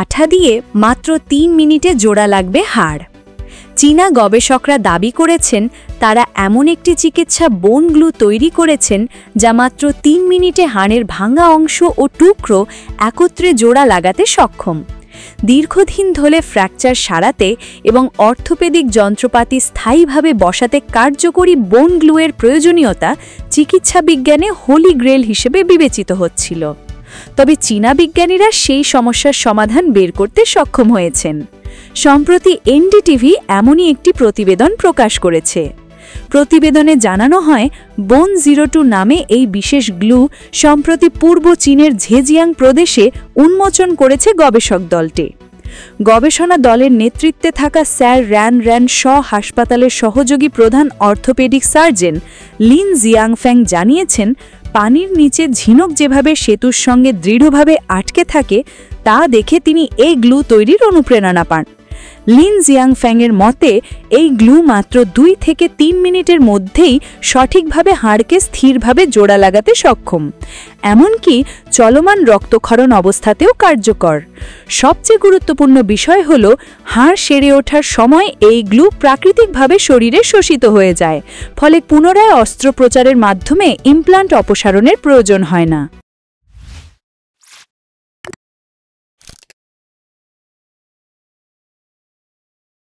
আঠা দিয়ে মাত্র 3 মিনিটে জোড়া লাগবে হাড়। চীনা গবেষকরা দাবি করেছেন তারা এমন একটি চিকিৎসা বোন গ্লু তৈরি করেছেন যা মাত্র 3 মিনিটে হাড়ের ভাঙা অংশ ও টুকরো একত্রে জোড়া লাগাতে সক্ষম। দীর্ঘদিন ধরে ফ্র্যাকচার সারাতে এবং অর্থোপেডিক যন্ত্রপাতি স্থায়ীভাবে বসাতে কার্যকরী বোন গ্লুয়ের প্রয়োজনীয়তা চিকিৎসা বিজ্ঞানে হোলি গ্রেল হিসেবে বিবেচিত হচ্ছিল। তবে চীনা বিজ্ঞানীরা সেই সমস্যার সমাধান বের করতে সক্ষম হয়েছেন। সম্প্রতি এনডিটিভি এমনই একটি প্রতিবেদন প্রকাশ করেছে। প্রতিবেদনে জানানো হয় বোন-02 নামে এই বিশেষ গ্লু সম্প্রতি পূর্ব চীনের ঝেজিয়াং প্রদেশে উন্মোচন করেছে গবেষক দলটি। গবেষণা দলের নেতৃত্বে থাকা স্যার র্যান শ হাসপাতালের সহযোগী প্রধান অর্থোপেডিক সার্জন লিন জিয়াংফ্যাং জানিয়েছেন, পানির নিচে ঝিনুক যেভাবে সেতুর সঙ্গে দৃঢ়ভাবে আটকে থাকে তা দেখে তিনি এই গ্লু তৈরির অনুপ্রেরণা পান। লিন জিয়াংফ্যাংয়ের মতে এই গ্লু মাত্র 2 থেকে 3 মিনিটের মধ্যেই সঠিকভাবে হাড়কে স্থিরভাবে জোড়া লাগাতে সক্ষম, এমনকি চলমান রক্তক্ষরণ অবস্থাতেও কার্যকর। সবচেয়ে গুরুত্বপূর্ণ বিষয় হল হাড় সেরে ওঠার সময় এই গ্লু প্রাকৃতিকভাবে শরীরে শোষিত হয়ে যায়, ফলে পুনরায় অস্ত্রোপচারের মাধ্যমে ইমপ্লান্ট অপসারণের প্রয়োজন হয় না।